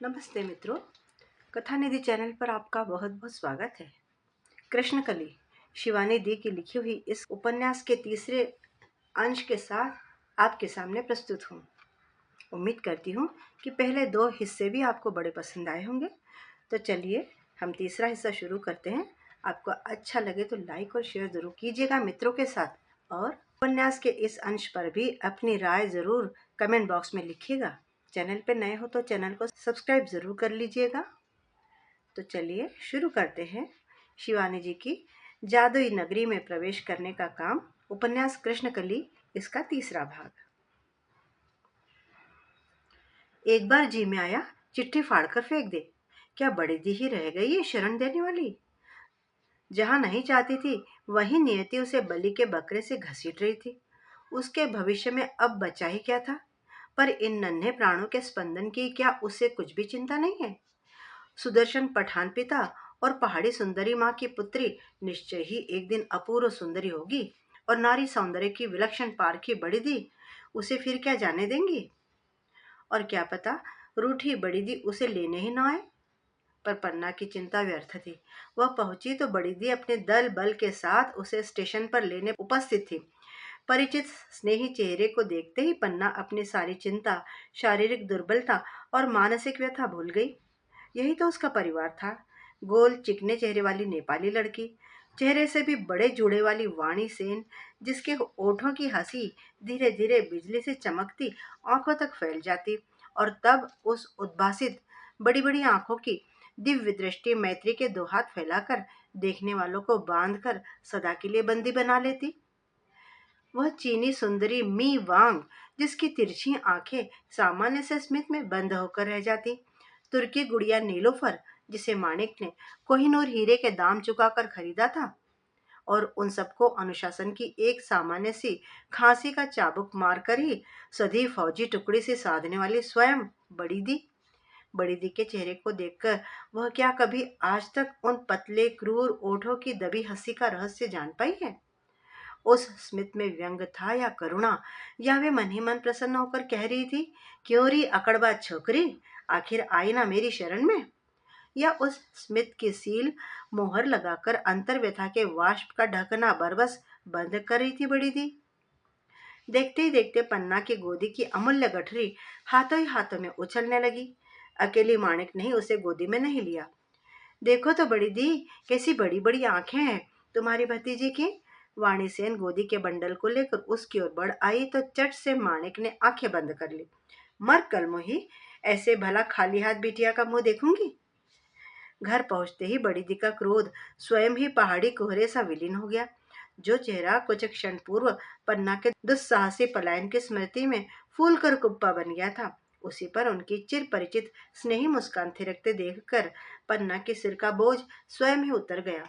नमस्ते मित्रों, कथा निधि चैनल पर आपका बहुत बहुत स्वागत है। कृष्णकली शिवानी दी की लिखी हुई इस उपन्यास के तीसरे अंश के साथ आपके सामने प्रस्तुत हूँ। उम्मीद करती हूँ कि पहले दो हिस्से भी आपको बड़े पसंद आए होंगे। तो चलिए हम तीसरा हिस्सा शुरू करते हैं। आपको अच्छा लगे तो लाइक और शेयर जरूर कीजिएगा मित्रों के साथ, और उपन्यास के इस अंश पर भी अपनी राय जरूर कमेंट बॉक्स में लिखिएगा। चैनल पर नए हो तो चैनल को सब्सक्राइब जरूर कर लीजिएगा। तो चलिए शुरू करते हैं शिवानी जी की जादुई नगरी में प्रवेश करने का काम, उपन्यास कृष्णकली, इसका तीसरा भाग। एक बार जी में आया, चिट्ठी फाड़कर फेंक दे। क्या बड़ी दी ही रह गई ये शरण देने वाली? जहां नहीं चाहती थी वहीं नियति उसे बलि के बकरे से घसीट रही थी। उसके भविष्य में अब बचा ही क्या था? पर इन नन्हे प्राणों के स्पंदन की क्या उसे कुछ भी चिंता नहीं है? सुदर्शन पठान पिता और पहाड़ी सुंदरी माँ की पुत्री निश्चय ही एक दिन अपूर्व सुंदरी होगी, और नारी सौंदर्य की विलक्षण पारखी बड़ी दी उसे फिर क्या जाने देंगी? और क्या पता रूठी बड़ी दी उसे लेने ही ना आए। पर पन्ना की चिंता व्यर्थ थी। वह पहुंची तो बड़ी दी अपने दल बल के साथ उसे स्टेशन पर लेने उपस्थित थी। परिचित स्नेही चेहरे को देखते ही पन्ना अपनी सारी चिंता, शारीरिक दुर्बलता और मानसिक व्यथा भूल गई। यही तो उसका परिवार था। गोल चिकने चेहरे वाली नेपाली लड़की, चेहरे से भी बड़े जूड़े वाली वाणी सेन, जिसके ओठों की हंसी धीरे धीरे बिजली से चमकती आंखों तक फैल जाती, और तब उस उद्भासित बड़ी बड़ी आंखों की दिव्य दृष्टि मैत्री के दो हाथ फैलाकर देखने वालों को बांधकर सदा के लिए बंदी बना लेती। वह चीनी सुंदरी मी वांग, जिसकी तिरछी आंखें सामान्य से स्मित में बंद होकर रह जाती। तुर्की गुड़िया नीलोफर, जिसे माणिक ने कोहिनूर हीरे के दाम चुकाकर खरीदा था, और उन सबको अनुशासन की एक सामान्य सी खांसी का चाबुक मारकर ही सधी फौजी टुकड़ी से साधने वाली स्वयं बड़ी दी। बड़ी दी के चेहरे को देखकर वह क्या कभी आज तक उन पतले क्रूर ओठों की दबी हंसी का रहस्य जान पाई है? उस स्मित में व्यंग था या करुणा, या वे मन ही मन प्रसन्न होकर कह रही थी, क्यों री अकड़बाज छोकरी, आखिर आई ना मेरी शरण में? या उस स्मित की सील मोहर लगाकर अंतर व्यथा के वाष्प का ढकना बरबस बंद कर रही थी बड़ी दी? देखते ही देखते पन्ना की गोदी की अमूल्य गठरी हाथों ही हाथों में उछलने लगी। अकेली माणिक ने ही उसे गोदी में नहीं लिया। देखो तो बड़ी दी, कैसी बड़ी बड़ी आंखें हैं तुम्हारी भतीजी की। वाणी सेन गोदी के बंडल को लेकर उसकी ओर बढ़ आई तो चट से माणिक ने आंखें बंद कर ली। मर कल मोही, ऐसे भला खाली हाथ बिटिया का मुंह देखूंगी? घर पहुंचते ही बड़ी दी का क्रोध स्वयं ही पहाड़ी कोहरे सा विलीन हो गया। जो चेहरा कुछ क्षण पूर्व पन्ना के दुस्साहसी पलायन की स्मृति में फूल कर कुप्पा बन गया था, उसी पर उनकी चिर परिचित स्नेही मुस्कान थिरकते देखकर पन्ना के सिर का बोझ स्वयं ही उतर गया।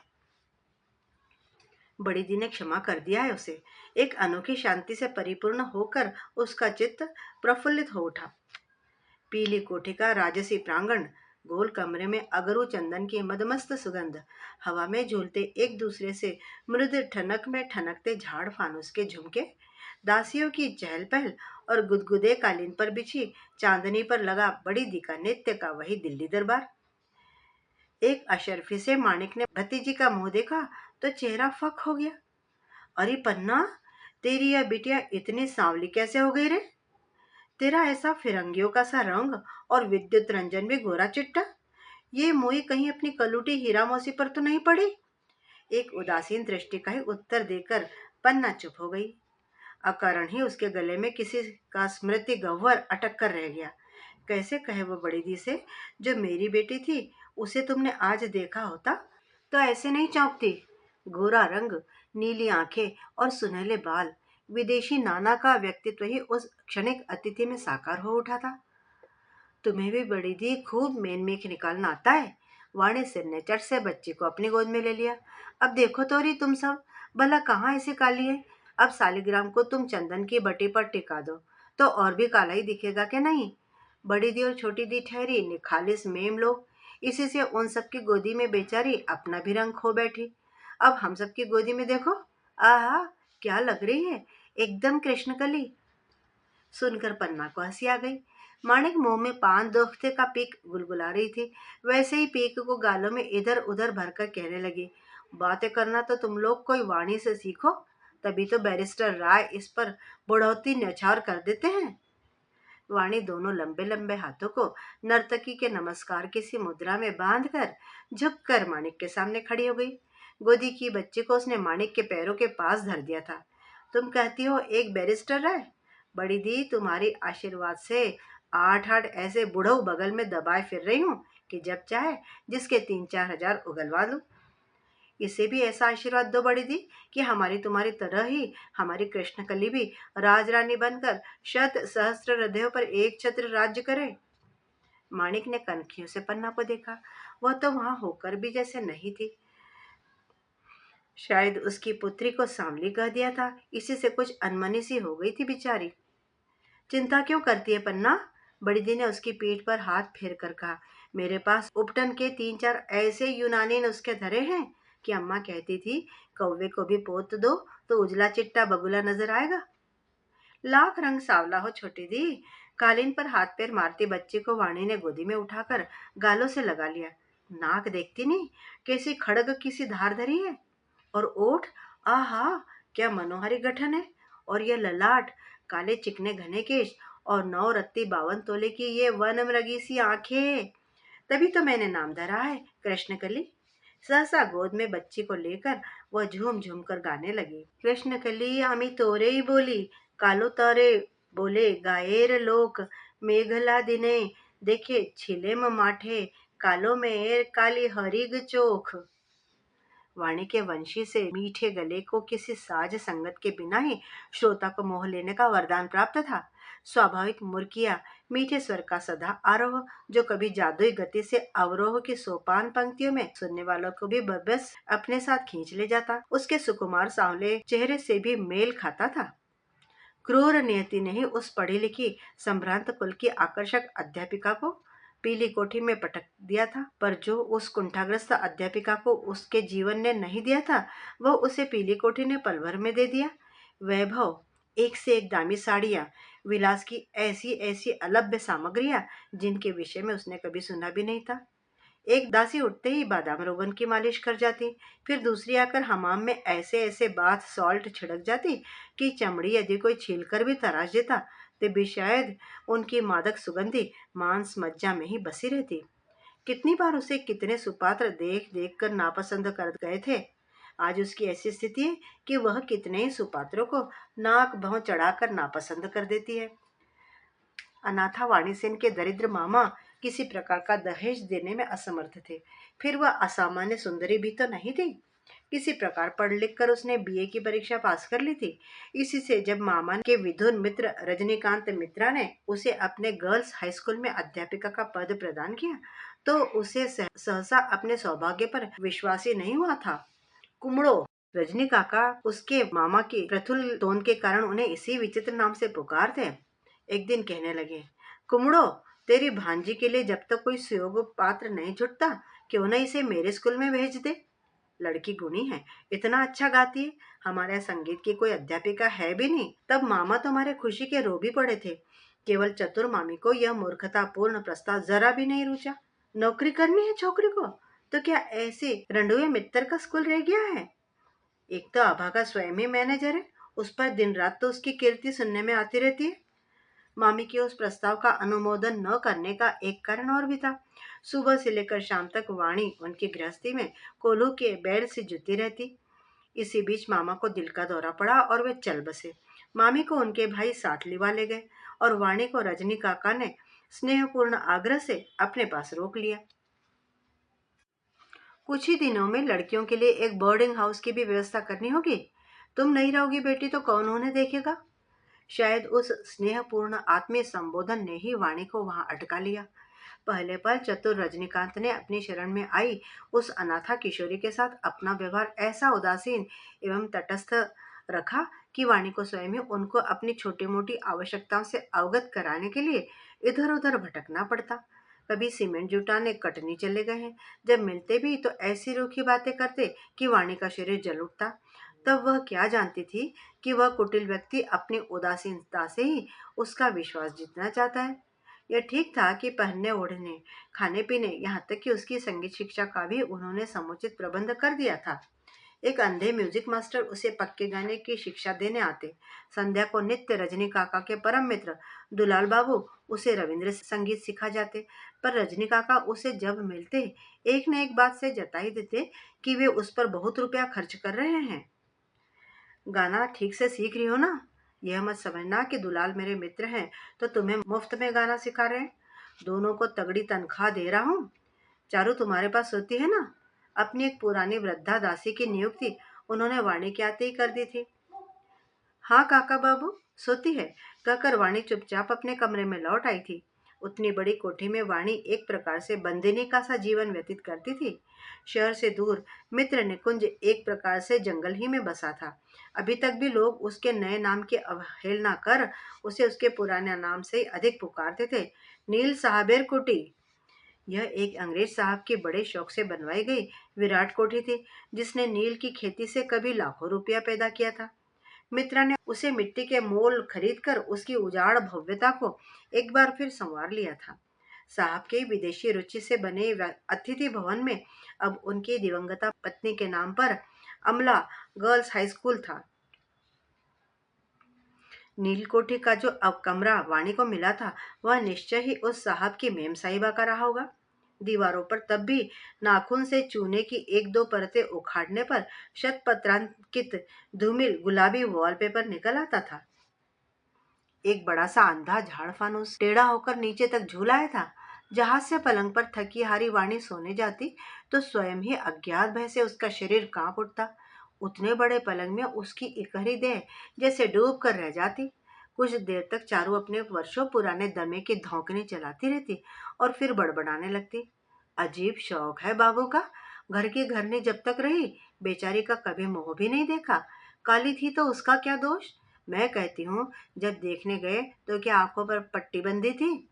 बड़ी दी ने क्षमा कर दिया है उसे। एक अनोखी शांति से परिपूर्ण होकर उसका चित्त प्रफुल्लित हो उठा। पीली कोठी का राजसी प्रांगण, गोल कमरे में अगरू चंदन की मदमस्त सुगंध, हवा में झूलते एक दूसरे से मृद ठनक में ठनकते झाड़ फानुस के झुमके, दासियों की चहल पहल और गुदगुदे कालीन पर बिछी चांदनी पर लगा बड़ी दी का नित्य का वही दिल्ली दरबार। एक अशर्फी से माणिक ने भतीजी का मुंह देखा तो चेहरा फक हो गया। अरे पन्ना, तेरी यह बिटिया इतनी सांवली कैसे हो गई रे? तेरा ऐसा फिरंगियों का सा रंग, और विद्युत रंजन भी गोरा चिट्टा। ये मोई कहीं अपनी कलूटी हीरा मौसी पर तो नहीं पड़ी? एक उदासीन दृष्टि का ही उत्तर देकर पन्ना चुप हो गई। अकारण ही उसके गले में किसी का स्मृति गह्वर अटक कर रह गया। कैसे कहे वो बड़ी दी से, जो मेरी बेटी थी उसे तुमने आज देखा होता तो ऐसे नहीं चौंकती। गोरा रंग, नीली आंखें और सुनहले बाल, विदेशी नाना का व्यक्तित्व ही उस क्षणिक अतिथि में साकार हो उठा था। तुम्हें भी बड़ी दी खूब मेन मेख निकालना आता है। वाणी सिर ने चट से बच्ची को अपनी गोद में ले लिया। अब देखो तो रही तुम सब, भला कहाँ ऐसी काली है? अब सालिग्राम को तुम चंदन की बटी पर टिका दो तो और भी काला ही दिखेगा क्या नहीं? बड़ी दी और छोटी दी ठहरी निखालिस मेम लोग, इसी से उन सबकी गोदी में बेचारी अपना भी रंग खो बैठी। अब हम सबकी गोदी में देखो, आहा, क्या लग रही है, एकदम कृष्णकली। सुनकर पन्ना को हंसी आ गई। माणिक मुंह में पान दोखते का पीक गुलगुला रही थी। वैसे ही पीक को गालों में इधर उधर भरकर कहने लगी, बातें करना तो तुम लोग कोई वाणी से सीखो, तभी तो बैरिस्टर राय इस पर बढ़ोतरी न्यौछावर कर देते हैं। वाणी दोनों लंबे लंबे हाथों को नर्तकी के नमस्कार की सी मुद्रा में बांधकर झुककर माणिक के सामने खड़ी हो गई। गोदी की बच्ची को उसने माणिक के पैरों के पास धर दिया था। तुम कहती हो एक बैरिस्टर है? बड़ी दी, तुम्हारी आशीर्वाद से आठ आठ ऐसे बुढ़ऊ बगल में दबाए फिर रही हूँ कि जब चाहे जिसके 3-4 हजार उगलवा लूं। इसे भी ऐसा आशीर्वाद दो बड़ी दी कि हमारी तुम्हारी तरह ही हमारी कृष्णकली भी राजरानी बनकर शत सहस्त्र हृदयों पर एक छत्र राज्य करे। माणिक ने कनखियों से पन्ना को देखा। वह तो वहां होकर भी जैसे नहीं थी। शायद उसकी पुत्री को सांवली कह दिया था, इसी से कुछ अनमनी सी हो गई थी बेचारी। चिंता क्यों करती है पन्ना? बड़ी दी ने उसकी पीठ पर हाथ फेर कर कहा। मेरे पास उपटन के 3-4 ऐसे यूनानी नुस्खे धरे हैं कि अम्मा कहती थी, कौवे को भी पोत दो तो उजला चिट्टा बगुला नजर आएगा। लाख रंग सांवला हो छोटी दी। कालीन पर हाथ पैर मारती बच्ची को वाणी ने गोदी में उठाकर गालों से लगा लिया। नाक देखती नहीं कैसी खड़ग की सी धार धरी है, और ओठ, आहा, क्या मनोहारी गठन है। और यह ललाट, काले चिकने घने केश और 9 रत्ती 52 तोले की ये वन मृगी सी आंखें। तभी तो मैंने नाम धरा है कृष्णकली। सहसा गोद में बच्ची को लेकर वह झूम झूम कर गाने लगी। कृष्णकली आमी तोरे ही बोली, कालो तारे बोले गायेर लोक, मेघला दिने देखे छिलेम माठे, कालो मेर काली हरिग चोख। वाणी के वंशी से मीठे गले को किसी साज संगत के बिना ही श्रोता को मोह लेने का वरदान प्राप्त था। स्वाभाविक मुर्किया, मीठे स्वर का सदा आरोह, जो कभी जादुई गति से अवरोह की सोपान पंक्तियों में सुनने वालों को भी बस अपने साथ खींच ले जाता, उसके सुकुमार सांवले चेहरे से भी मेल खाता था। क्रूर नियति ने ही उस पढ़ी लिखी संभ्रांत कुल की आकर्षक अध्यापिका को पीली कोठी में पटक दिया था, पर जो उस कुंठाग्रस्त अध्यापिका को उसके जीवन ने नहीं दिया था, वह उसे पीली कोठी ने पल भर में दे दिया। वैभव, एक से एक दामी साड़ियां, विलास की ऐसी ऐसी अलभ्य सामग्रियां जिनके विषय में उसने कभी सुना भी नहीं था। एक दासी उठते ही बादाम रोगन की मालिश कर जाती, फिर दूसरी आकर हमाम में ऐसे ऐसे बाथ सॉल्ट छिड़क जाती कि चमड़ी यदि कोई छील कर भी तराश देता तो भी शायद उनकी मादक सुगंधी मांस मज्जा में ही बसी रहती। कितनी बार उसे कितने सुपात्र देख देख कर नापसंद कर गए थे। आज उसकी ऐसी स्थिति है कि वह कितने ही सुपात्रों को नाक भौं चढ़ाकर नापसंद कर देती है। अनाथा वाणीसेन के दरिद्र मामा किसी प्रकार का दहेज देने में असमर्थ थे। फिर वह असामान्य सुंदरी भी तो नहीं थी। किसी प्रकार पढ़ लिख कर उसने बीए की परीक्षा पास कर ली थी। इसी से जब मामा के विधुर मित्र रजनीकांत मित्रा ने उसे अपने गर्ल्स हाई स्कूल में अध्यापिका का पद प्रदान किया, तो उसे सहसा अपने सौभाग्य पर विश्वास ही नहीं हुआ था। कुमड़ो, रजनी काका उसके मामा की प्रथुल टोन के कारण उन्हें इसी विचित्र नाम से पुकारते। एक दिन कहने लगे, कुमड़ो, तेरी भांजी के लिए जब तक कोई सुयोग पात्र नहीं जुटता, क्यों न इसे मेरे स्कूल में भेज दे। लड़की गुणी है, इतना अच्छा गाती है। हमारे यहाँ संगीत की कोई अध्यापिका है भी नहीं। तब मामा तुम्हारे खुशी के रो भी पड़े थे। केवल चतुर मामी को यह मूर्खतापूर्ण प्रस्ताव जरा भी नहीं रुचा। नौकरी करनी है छोकरी को, तो क्या ऐसे रंडुए मित्र का स्कूल रह गया है? एक तो अभागा स्वयं ही मैनेजर है, उस पर दिन रात तो उसकी कीर्ति सुनने में आती रहती है। मामी के उस प्रस्ताव का अनुमोदन न करने का एक कारण और भी था। सुबह से लेकर शाम तक वाणी उनकी गृहस्थी में कोल्हू के बैल से जुती रहती। इसी बीच मामा को दिल का दौरा पड़ा और वे चल बसे। मामी को उनके भाई साथ लिवा ले गए और वाणी को रजनी काका ने स्नेहपूर्ण आग्रह से अपने पास रोक लिया। कुछ ही दिनों में लड़कियों के लिए एक बोर्डिंग हाउस की भी व्यवस्था करनी होगी। तुम नहीं रहोगी बेटी तो कौन उन्हें देखेगा? शायद उस स्नेहपूर्ण आत्मीय संबोधन ने ही वाणी को वहां अटका लिया। पहले पल चतुर रजनीकांत ने अपनी शरण में आई उस अनाथा किशोरी के साथ अपना व्यवहार ऐसा उदासीन एवं तटस्थ रखा कि वाणी को स्वयं ही उनको अपनी छोटी मोटी आवश्यकताओं से अवगत कराने के लिए इधर उधर भटकना पड़ता। कभी सीमेंट जुटाने कटनी चले गए हैं, जब मिलते भी तो ऐसी रूखी बातें करते कि वाणी का शरीर जल उठता। तब वह क्या जानती थी कि वह कुटिल व्यक्ति अपनी उदासीनता से ही उसका विश्वास जीतना चाहता है। यह ठीक था कि पहनने ओढ़ने, खाने पीने, यहाँ तक कि उसकी संगीत शिक्षा का भी उन्होंने समुचित प्रबंध कर दिया था। एक अंधे म्यूजिक मास्टर उसे पक्के गाने की शिक्षा देने आते। संध्या को नित्य रजनी काका के परम मित्र दुलाल बाबू उसे रविंद्र संगीत सिखा जाते। पर रजनी काका उसे जब मिलते, एक न एक बात से जताई देते कि वे उस पर बहुत रुपया खर्च कर रहे हैं। गाना ठीक से सीख रही हो ना? यह मत समझना कि दुलाल मेरे मित्र हैं तो तुम्हें मुफ्त में गाना सिखा रहे हैं। दोनों को तगड़ी तनख्वाह दे रहा हूँ। चारू तुम्हारे पास सोती है ना? अपनी एक पुरानी वृद्धा दासी की नियुक्ति उन्होंने वाणी के आते ही कर दी थी। हाँ काका बाबू, सोती है, कहकर वाणी चुपचाप अपने कमरे में लौट आई थी। उतनी बड़ी कोठी में वाणी एक प्रकार से बंदिनी का सा जीवन व्यतीत करती थी। शहर से दूर मित्र निकुंज एक प्रकार से जंगल ही में बसा था। अभी तक भी लोग उसके नए नाम की अवहेलना कर उसे उसके पुराने नाम से ही अधिक पुकारते थे, नील साहबेर कुटी। यह एक अंग्रेज साहब के बड़े शौक से बनवाई गई विराट कोठी थी, जिसने नील की खेती से कभी लाखों रुपया पैदा किया था। मित्रा ने उसे मिट्टी के मोल खरीदकर उसकी उजाड़ भव्यता को एक बार फिर संवार लिया था। साहब के विदेशी रुचि से बने अतिथि भवन में अब उनकी दिवंगता पत्नी के नाम पर अमला गर्ल्स हाई स्कूल था। नीलकोठी का जो अब कमरा वाणी को मिला था, वह निश्चय ही उस साहब की मेम साहिबा का रहा होगा। दीवारों पर तब भी नाखून से चूने की एक दो परतें उखाड़ने पर शत पत्रांकित धूमिल गुलाबी वॉलपेपर निकल आता था। एक बड़ा सा अंधा झाड़ फानूस टेढ़ा होकर नीचे तक झूलाया था। जहाज से पलंग पर थकी हारी वाणी सोने जाती तो स्वयं ही अज्ञात भय से उसका शरीर कांप उठता। उतने बड़े पलंग में उसकी इकहरी देह जैसे डूब कर रह जाती। कुछ देर तक चारू अपने वर्षों पुराने दमे की धौंकने चलाती रहती और फिर बड़बड़ाने लगती। अजीब शौक है बाबू का। घर की घरनी जब तक रही, बेचारी का कभी मुंह भी नहीं देखा। काली थी तो उसका क्या दोष? मैं कहती हूँ, जब देखने गए तो क्या आंखों पर पट्टी बंधी थी?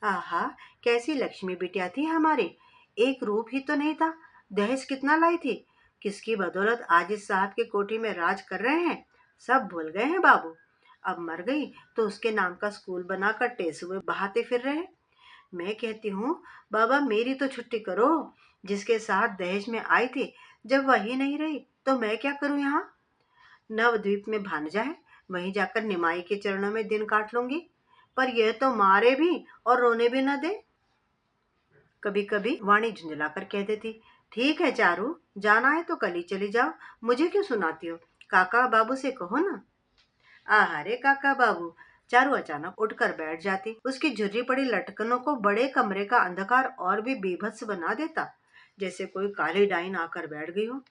आहा, कैसी लक्ष्मी बिटिया थी हमारी। एक रूप ही तो नहीं था। दहेज कितना लाई थी। किसकी बदौलत आज इस साहब की कोठी में राज कर रहे हैं, सब भूल गए हैं बाबू। अब मर गई तो उसके नाम का स्कूल बनाकर टेसुए बहाते फिर रहे। मैं कहती हूँ, बाबा मेरी तो छुट्टी करो। जिसके साथ दहेज में आई थी, जब वही नहीं रही तो मैं क्या करूँ यहाँ? नवद्वीप में भानजा है, वहीं जाकर निमाई के चरणों में दिन काट लूंगी। पर यह तो मारे भी और रोने भी न दे। कभी कभी वाणी झुंझलाकर कह देती, ठीक है चारू, जाना है तो कल ही चली जाओ, मुझे क्यों सुनाती हो? काका बाबू से कहो ना। आहारे काका बाबू। चारू अचानक उठकर बैठ जाती। उसकी झुर्री पड़ी लटकनों को बड़े कमरे का अंधकार और भी बीभत्स बना देता, जैसे कोई काली डाइन आकर बैठ गई हो।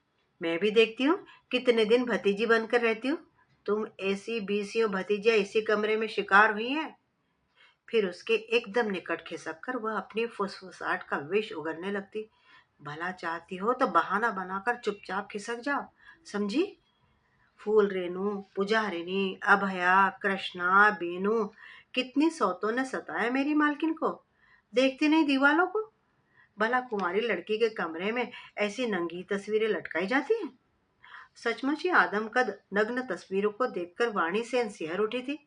मैं भी देखती हूँ कितने दिन भतीजी बनकर रहती हूँ। तुम ऐसी बीसियों भतीजियां इसी कमरे में शिकार हुई हैं। फिर उसके एकदम निकट खिसक कर वह अपनी फुसफुसाहट का विष उगलने लगती। भला चाहती हो तो बहाना बनाकर चुपचाप खिसक जाओ, समझी? फूल रेणु, पुजारिनी, अभया, कृष्णा, बीनू, कितनी सौतों ने सताया मेरी मालकिन को। देखती नहीं दीवालों को? भला कुंवारी लड़की के कमरे में ऐसी नंगी तस्वीरें लटकाई जाती हैं? सचमुच ही आदमकद नग्न तस्वीरों को देखकर वाणी से सिहर उठी थी।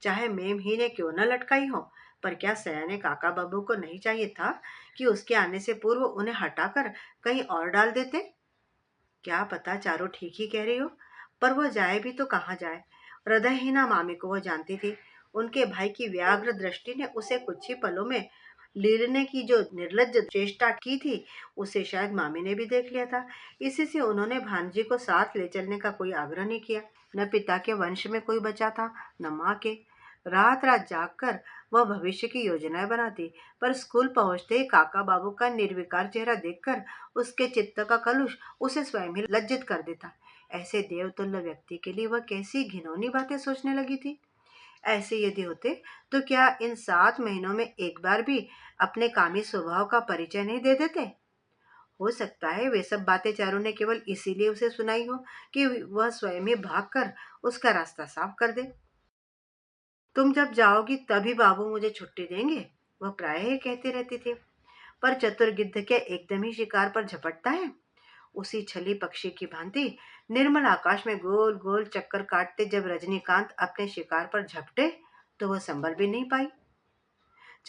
चाहे मेम ही ने क्यों न लटकाई हो, पर क्या सयाने काका बाबू को नहीं चाहिए था कि उसके आने से पूर्व उन्हें हटाकर कहीं और डाल देते? क्या पता चारों ठीक ही कह रही हो, पर वह जाए भी तो कहाँ जाए? हृदयहीना मामी को वह जानती थी। उनके भाई की व्याघ्र दृष्टि ने उसे कुछ ही पलों में लीलने की जो निर्लज्ज चेष्टा की थी, उसे शायद मामी ने भी देख लिया था। इसी से उन्होंने भांजी को साथ ले चलने का कोई आग्रह नहीं किया। न पिता के वंश में कोई बचा था, न माँ के। रात रात जागकर वह भविष्य की योजनाएं बनाती, पर स्कूल पहुंचते ही काका बाबू का निर्विकार चेहरा देखकर उसके चित्त का कलुष उसे स्वयं ही लज्जित कर देता। ऐसे देवतुल्य व्यक्ति के लिए वह कैसी घिनौनी बातें सोचने लगी थी। ऐसे यदि होते तो क्या इन 7 महीनों में एक बार भी अपने कामी स्वभाव का परिचय नहीं दे देते? हो सकता है वे सब बातें चारू ने केवल इसीलिए उसे सुनाई हो कि वह स्वयं ही भागकर उसका रास्ता साफ कर दे। तुम जब जाओगी तभी बाबू मुझे छुट्टी देंगे, वह प्रायः ही कहती रहती थी। पर चतुर गिद्ध क्या एकदम ही शिकार पर झपटता है? उसी छली पक्षी की भांति निर्मल आकाश में गोल गोल चक्कर काटते जब रजनीकांत अपने शिकार पर झपटे तो वह संभल भी नहीं पाई।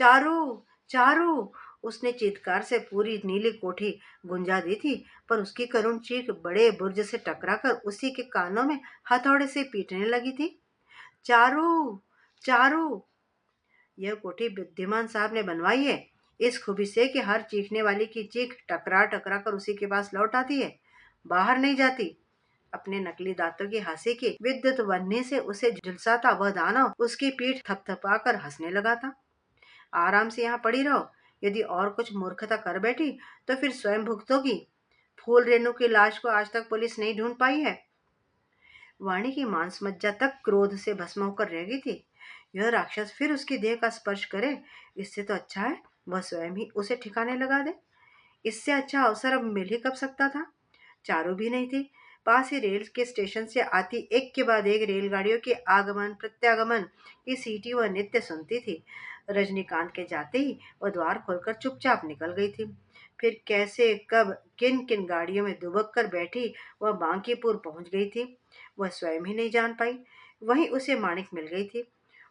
चारू, चारू। उसने चीत्कार से पूरी नीली कोठी गुंजा दी थी, पर उसकी करुण चीख बड़े बुर्ज से टकराकर उसी के कानों में हथौड़े से पीटने लगी थी। चारू, चारू। यह कोठी बुद्धिमान साहब ने बनवाई है, इस खूबी से कि हर चीखने वाली की चीख टकरा टकरा कर उसी के पास लौट आती है, बाहर नहीं जाती। अपने नकली दांतों की हंसी की विद्युत वन्नी से उसे झुलसाता वह दानव उसकी पीठ थपथपाकर हंसने लगा था। आराम से यहाँ पड़ी रहो, यदि और कुछ मूर्खता कर बैठी तो फिर स्वयं भुगतोगी। फूल रेणु की लाश को आज तक पुलिस नहीं ढूंढ पाई है। वाणी की मांस मज्जा तक क्रोध से भस्म होकर रह गई थी। यह राक्षस फिर उसकी देह का स्पर्श करे, इससे तो अच्छा है वह स्वयं ही उसे ठिकाने लगा दे। इससे अच्छा अवसर अब मिल ही कब सकता था। चारों भी नहीं थी। पास ही रेल के स्टेशन से आती एक के बाद एक रेलगाड़ियों के आगमन प्रत्यागमन की सीटी वह नित्य सुनती थी। रजनीकांत के जाते ही वह द्वार खोलकर चुपचाप निकल गई थी। फिर कैसे कब किन किन गाड़ियों में दुबक कर बैठी वह बांकीपुर पहुंच गई थी, वह स्वयं ही नहीं जान पाई। वहीं उसे माणिक मिल गई थी।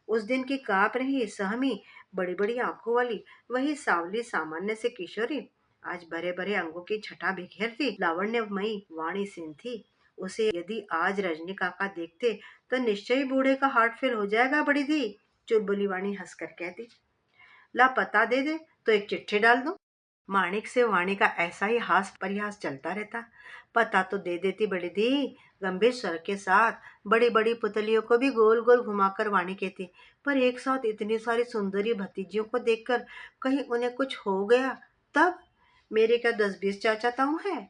उस दिन की कांप रही सहमी बड़ी बड़ी आंखों वाली वही सांवली सामान्य से किशोरी आज भरे भरे अंगों की छटा बिखेरती लावण्यमयी वाणी सेन थी। उसे यदि आज रजनी काका देखते तो निश्चय ही बूढ़े का हार्ट फेल हो जाएगा बड़ी दी। चुलबुली वाणी हंसकर कहती। ला पता दे दे तो एक चिट्ठी डाल दूं। माणिक से वाणी का ऐसा ही हास परिहास चलता रहता। पता तो दे देती बड़ी दी, गंभीर स्वर के साथ। बड़ी बड़ी पुतलियों को भी गोल गोल घुमाकर वाणी कहती, पर एक साथ इतनी सारी सुंदरी भतीजियों को देखकर कहीं उन्हें कुछ हो गया तब। मेरे क्या 10-20 चाचा ताऊ हैं।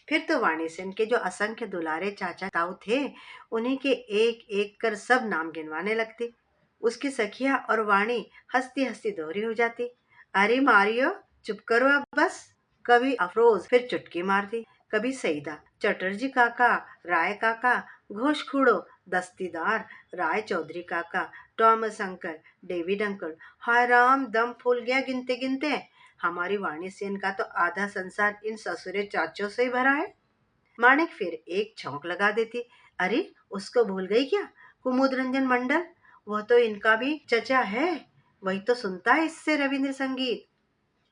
फिर तो वाणी सेन के जो असंख्य दुलारे चाचा ताऊ थे, उन्हीं के एक एक कर सब नाम गिनवाने लगती। उसकी सखिया और वाणी हंसती हंसती दोहरी हो जाती। अरे मारियो, चुप करो अब बस। कभी अफरोज फिर चुटकी मारती, कभी सईदा, चटर्जी काका, राय काका, घोष खुड़ो, दस्तीदार, राय चौधरी काका, टॉमस अंकल, डेविड अंकल। हाय राम, दम फूल गया गिनते गिनते। हमारी वाणी सेन का तो आधा संसार इन ससुरे चाचों से ही भरा है। माणिक फिर एक छौंक लगा देती। अरे, उसको भूल गई क्या? कुमुद रंजन मंडल, वह तो इनका भी चचा है। वही तो सुनता है इससे रविंद्र संगीत।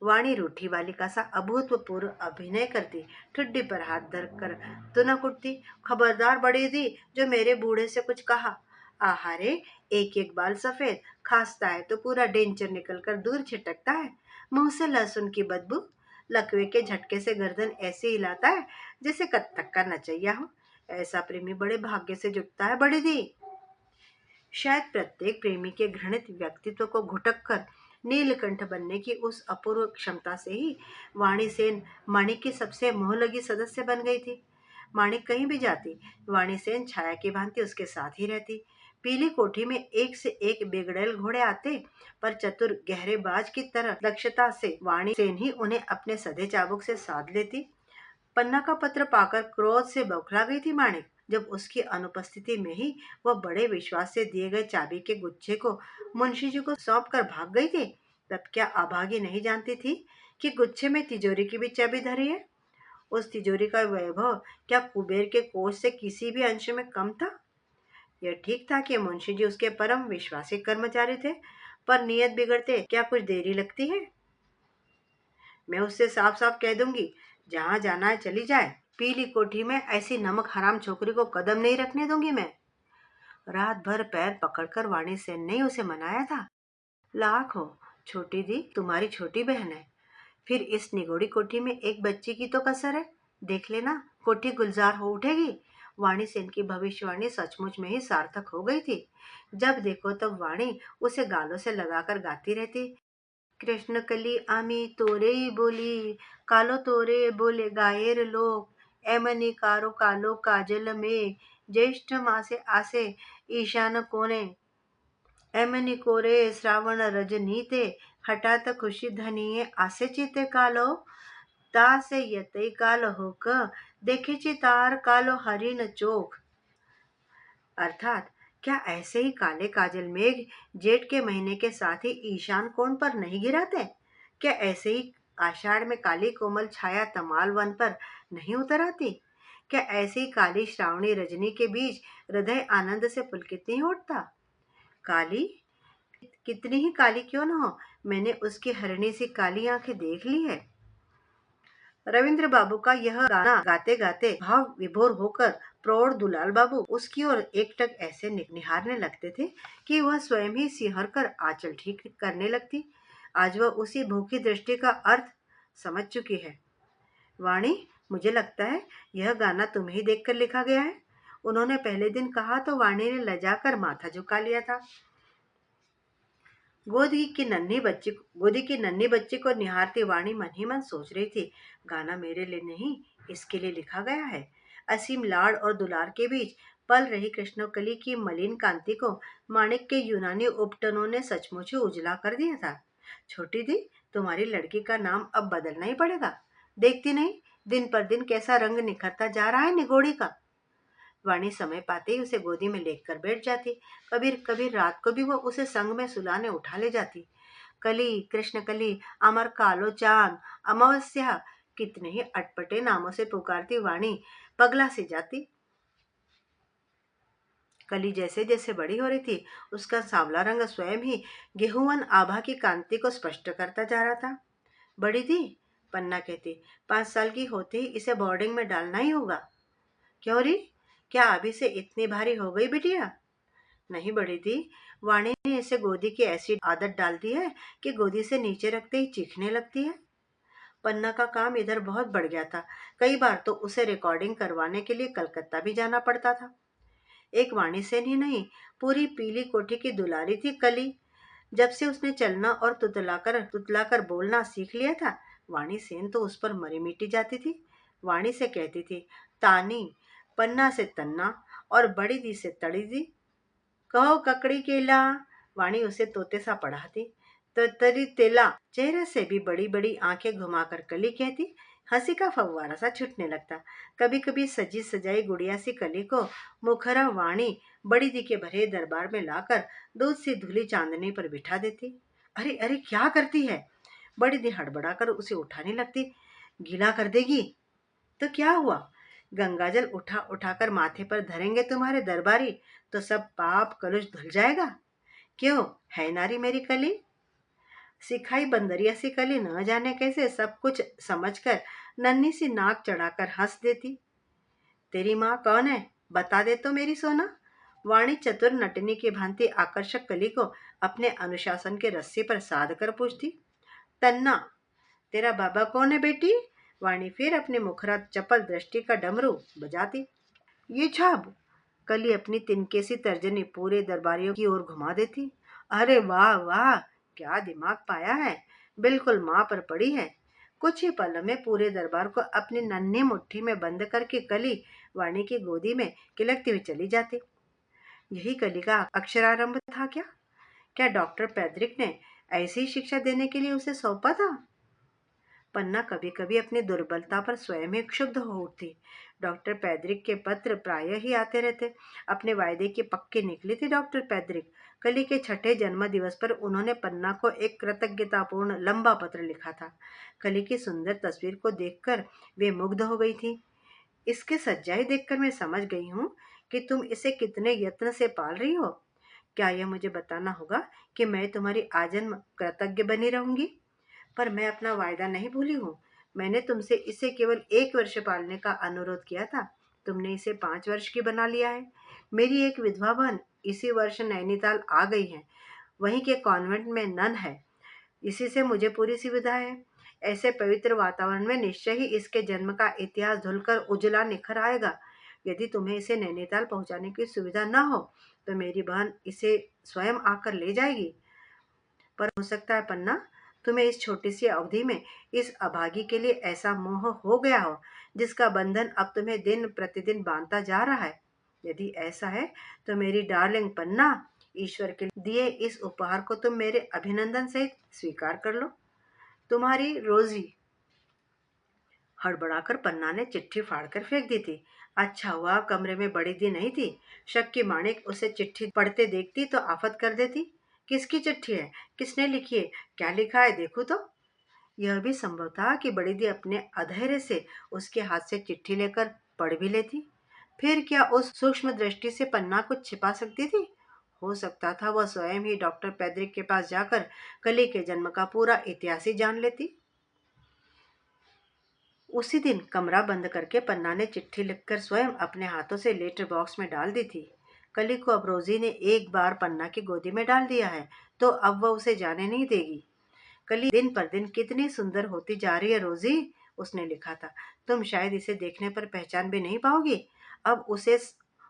वाणी रूठी बालिका सा अभूतपूर्व अभिनय करती, ठुड्डी पर हाथ धर कर तुनक उठती। खबरदार बड़ी दी, जो मेरे बूढ़े से कुछ कहा। आहारे, एक एक बाल सफेद, खांसता है तो पूरा डेंचर निकल कर दूर छिटकता है। मुंह से लहसुन की बदबू। लकवे के झटके से गर्दन ऐसे हिलाता है जैसे कत्थक का नचैया हो। ऐसा प्रेमी बड़े भाग्य से जुटता है बड़ी दी। शायद प्रत्येक प्रेमी के घृणित व्यक्तित्व को घुटक कर नीलकंठ बनने की उस अपूर्व क्षमता से ही वाणी सेन माणिक की सबसे मोहलगी सदस्य बन गई थी। माणिक कहीं भी जाती, वाणी सेन छाया की भांति उसके साथ ही रहती। पीली कोठी में एक से एक बेगड़ैल घोड़े आते, पर चतुर गहरे बाज की तरह दक्षता से वाणी सेन ही उन्हें अपने सधे चाबुक से साध लेती। पन्ना का पत्र पाकर क्रोध से बौखला गई थी माणिक। जब उसकी अनुपस्थिति में ही वह बड़े विश्वास से दिए गए चाबी के गुच्छे को मुंशी जी को सौंप कर भाग गई थी, तब क्या अभागी नहीं जानती थी कि गुच्छे में तिजोरी की भी चाबी धरी है। उस तिजोरी का वैभव क्या कुबेर के कोष से किसी भी अंश में कम था। यह ठीक था कि मुंशी जी उसके परम विश्वासी कर्मचारी थे, पर नियत बिगड़ते क्या कुछ देरी लगती है। मैं उससे साफ साफ कह दूंगी, जहां जाना है चली जाए। पीली कोठी में ऐसी नमक हराम छोकरी को कदम नहीं रखने दूंगी मैं। रात भर पैर पकड़कर वाणी सेन ने उसे मनाया था। लाख हो, छोटी दी तुम्हारी छोटी बहन है। फिर इस निगोड़ी कोठी में एक बच्ची की तो कसर है। देख लेना, कोठी गुलजार हो उठेगी। वाणी सेन की भविष्यवाणी सचमुच में ही सार्थक हो गई थी। जब देखो तब वाणी उसे गालों से लगाकर गाती रहती। कृष्णकली आम्ही तोरेई बोली, कालो तोरे बोले गायेर लोक, एमनी कारो कालो काजल में, ज्येष्ठ मासे आसे ईशान कोणे, एमनी कोरे श्रावण रजनीते, हठात खुशी धनिये आसे चिते कालो, तासे यतई काल होक, देखेची तार कालो हरिण चोख। अर्थात क्या ऐसे ही काले काजल मेघ जेठ के महीने के साथ ही ईशान कोण पर नहीं गिराते? क्या ऐसे ही आषाढ़ में काली कोमल छाया तमाल वन पर नहीं उतर आती? क्या ऐसी काली श्रावणी रजनी के बीच हृदय आनंद से पुलकित नहीं उठता? काली, कितनी ही काली क्यों न हो, मैंने उसकी हरणी सी काली आंखें देख ली है। रविंद्र बाबू का यह गाना गाते गाते भाव विभोर होकर प्रौढ़ दुलाल बाबू उसकी ओर एकटक ऐसे निहारने लगते थे कि वह स्वयं ही सिहर कर आंचल ठीक करने लगती। आज वह उसी भूखी दृष्टि का अर्थ समझ चुकी है। वाणी, मुझे लगता है यह गाना तुम्हें ही देखकर लिखा गया है। उन्होंने पहले दिन कहा तो वाणी ने लजाकर माथा झुका लिया था। गोदी की नन्ही बच्ची को निहारती वाणी मन ही मन सोच रही थी, गाना मेरे लिए नहीं, इसके लिए लिखा गया है। असीम लाड़ और दुलार के बीच पल रही कृष्णकली की मलिन कांति को माणिक के यूनानी उपटनों ने सचमुच ही उजला कर दिया था। छोटी दी, तुम्हारी लड़की का नाम अब बदलना ही पड़ेगा। देखती नहीं, दिन पर दिन कैसा रंग निखरता जा रहा है निगोड़ी का। वाणी समय पाते ही उसे गोदी में लेकर बैठ जाती। कभी कभी रात को भी वो उसे संग में सुलाने उठा ले जाती। कली, कृष्णकली, अमर कालो चांद, अमावस्या, कितने ही अटपटे नामों से पुकारती वाणी पगला सी जाती। कली जैसे जैसे बड़ी हो रही थी, उसका सांवला रंग स्वयं ही गेहूंवन आभा की कांति को स्पष्ट करता जा रहा था। बड़ी थी, पन्ना कहती, 5 साल की होते ही इसे बोर्डिंग में डालना ही होगा। क्यों री, क्या अभी से इतनी भारी हो गई बिटिया? नहीं बड़ी थी, वाणी ने इसे गोदी की ऐसी आदत डाल दी है कि गोदी से नीचे रखते ही चीखने लगती है। पन्ना का काम इधर बहुत बढ़ गया था। कई बार तो उसे रिकॉर्डिंग करवाने के लिए कलकत्ता भी जाना पड़ता था। एक वाणी सेन ही नहीं, पूरी पीली कोठी की दुलारी थी कली। जब से उसने चलना और तुतलाकर बोलना सीख लिया था, वाणी सेन तो उस पर मरी मिटी जाती थी। वाणी से कहती थी, तानी, पन्ना से तन्ना और बड़ी दी से तड़ी दी। कहो ककड़ी केला, वाणी उसे तोते सा पढ़ाती। तो तरी तेला, चेहरे से भी बड़ी बड़ी आंखें घुमाकर कली कहती। हंसी का फव्वारा सा छूटने लगता। कभी कभी सजी सजाई गुड़िया सी कली को मुखरा वाणी बड़ी दी के भरे दरबार में लाकर दूध सी धुली चांदनी पर बिठा देती। अरे अरे, क्या करती है? बड़ी दी हड़बड़ाकर उसे उठाने लगती। गीला कर देगी। तो क्या हुआ? गंगाजल उठा उठाकर माथे पर धरेंगे तुम्हारे दरबारी तो सब पाप कलुष धुल जाएगा। क्यों, है नारी मेरी कली? सिखाई बंदरिया सी कली न जाने कैसे सब कुछ समझकर नन्ही सी नाक चढ़ाकर हंस देती। तेरी माँ कौन है, बता दे तो मेरी सोना। वाणी चतुर नटनी की भांति आकर्षक कली को अपने अनुशासन के रस्सी पर साध कर पूछती। तन्ना। तेरा बाबा कौन है बेटी? वाणी फिर अपने मुखरा चपल दृष्टि का डमरू बजाती। ये छाब, कली अपनी तिनके सी तर्जनी पूरे दरबारियों की ओर घुमा देती। अरे वाह वाह, क्या दिमाग पाया है, बिल्कुल माँ पर पड़ी है। कुछ ही पल में पूरे दरबार को अपनी नन्ही मुट्ठी में बंद करके कली वाणी की गोदी में किलकती हुई चली जाती। यही कली का अक्षरारंभ था क्या? क्या डॉक्टर पैद्रिक ने ऐसी ही शिक्षा देने के लिए उसे सौंपा था? पन्ना कभी कभी अपनी दुर्बलता पर स्वयं ही क्षुब्ध हो उठती। डॉक्टर पैद्रिक के पत्र प्रायः ही आते रहते। अपने वायदे के पक्के निकले थे डॉक्टर पैद्रिक। कली के छठे जन्म दिवस पर उन्होंने पन्ना को एक कृतज्ञतापूर्ण लंबा पत्र लिखा था। कली की सुंदर तस्वीर को देखकर वे मुग्ध हो गई थी। इसके सच्चाई देखकर मैं समझ गई हूँ कि तुम इसे कितने यत्न से पाल रही हो। क्या यह मुझे बताना होगा कि मैं तुम्हारी आजन्म कृतज्ञ बनी रहूंगी? पर मैं अपना वायदा नहीं भूली हूँ। मैंने तुमसे इसे केवल 1 वर्ष पालने का अनुरोध किया था। तुमने इसे 5 वर्ष की बना लिया है। मेरी एक विधवा बहन इसी वर्ष नैनीताल आ गई है। वहीं के कॉन्वेंट में नन है। इसी से मुझे पूरी सुविधा है। ऐसे पवित्र वातावरण में निश्चय ही इसके जन्म का इतिहास धुलकर उजला निखर आएगा। यदि तुम्हें इसे नैनीताल पहुंचाने की सुविधा न हो तो मेरी बहन इसे स्वयं आकर ले जाएगी। पर हो सकता है पन्ना, तुम्हें इस छोटी सी अवधि में इस अभागी के लिए ऐसा मोह हो गया हो जिसका बंधन अब तुम्हें दिन प्रतिदिन बांधता जा रहा है। यदि ऐसा है तो मेरी डार्लिंग पन्ना, ईश्वर के दिए इस उपहार को तुम मेरे अभिनंदन सहित स्वीकार कर लो। तुम्हारी रोजी। हड़बड़ाकर पन्ना ने चिट्ठी फाड़कर फेंक दी थी। अच्छा हुआ कमरे में बड़ी दी नहीं थी। शक की माणिक उसे चिट्ठी पढ़ते देखती तो आफत कर देती। किसकी चिट्ठी है? किसने लिखी है? क्या लिखा है देखो तो। यह भी संभव था कि बड़ी दी अपने अधैर्य से उसके हाथ से चिट्ठी लेकर पढ़ भी लेती। फिर क्या उस सूक्ष्म दृष्टि से पन्ना कुछ छिपा सकती थी? हो सकता था वह स्वयं ही डॉक्टर पैद्रिक के पास जाकर कली के जन्म का पूरा इतिहास ही जान लेती। उसी दिन कमरा बंद करके पन्ना ने चिट्ठी लिखकर स्वयं अपने हाथों से लेटर बॉक्स में डाल दी थी। कली को अब रोजी ने एक बार पन्ना की गोदी में डाल दिया है, तो अब वह उसे जाने नहीं देगी। कली दिन पर दिन कितनी सुंदर होती जा रही है रोजी, उसने लिखा था। तुम शायद इसे देखने पर पहचान भी नहीं पाओगी। अब उसे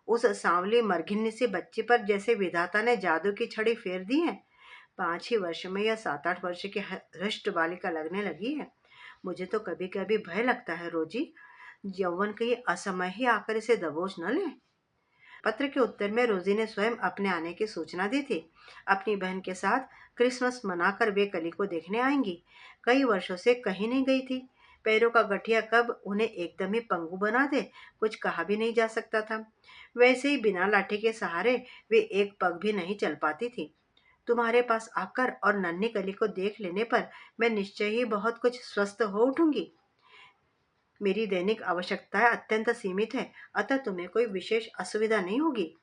उस सांवली मरघिन्नी सी बच्ची पर जैसे विधाता ने जादू की छड़ी फेर दी है। 5 ही वर्ष में यह 7-8 वर्ष की हृष्ट बालिका लगने लगी है। मुझे तो कभी कभी भय लगता है रोजी, यौवन कहीं असमय ही आकर इसे दबोच न ले। पत्र के उत्तर में रोजी ने स्वयं अपने आने की सूचना दी थी। अपनी बहन के साथ क्रिसमस मनाकर वे कली को देखने आएंगी। कई वर्षों से कहीं नहीं गई थी। पैरों का गठिया कब उन्हें एकदम ही पंगु बना दे, कुछ कहा भी नहीं जा सकता था। वैसे ही बिना लाठी के सहारे वे एक पग भी नहीं चल पाती थी। तुम्हारे पास आकर और नन्ही कली को देख लेने पर मैं निश्चय ही बहुत कुछ स्वस्थ हो उठूंगी। मेरी दैनिक आवश्यकताएं अत्यंत सीमित है, अतः तुम्हें कोई विशेष असुविधा नहीं होगी।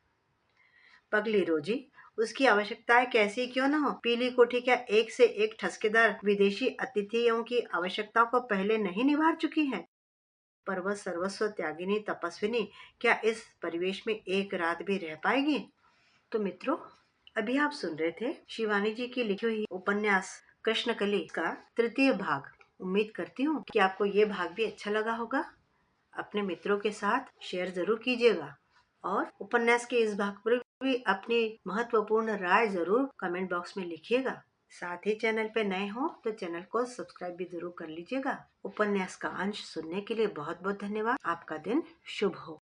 पगली रोजी, उसकी आवश्यकताएं कैसी क्यों न हो, पीली कोठी क्या एक से एक ठसकेदार विदेशी अतिथियों की आवश्यकताओं को पहले नहीं निभार चुकी है? पर वह सर्वस्व त्यागिनी तपस्विनी क्या इस परिवेश में एक रात भी रह पाएगी? तो मित्रों, अभी आप सुन रहे थे शिवानी जी की लिखी हुई उपन्यास कृष्णकली का तृतीय भाग। उम्मीद करती हूँ कि आपको ये भाग भी अच्छा लगा होगा। अपने मित्रों के साथ शेयर जरूर कीजिएगा और उपन्यास के इस भाग पर भी अपनी महत्वपूर्ण राय जरूर कमेंट बॉक्स में लिखिएगा। साथ ही चैनल पे नए हो तो चैनल को सब्सक्राइब भी जरूर कर लीजिएगा। उपन्यास का अंश सुनने के लिए बहुत बहुत धन्यवाद। आपका दिन शुभ हो।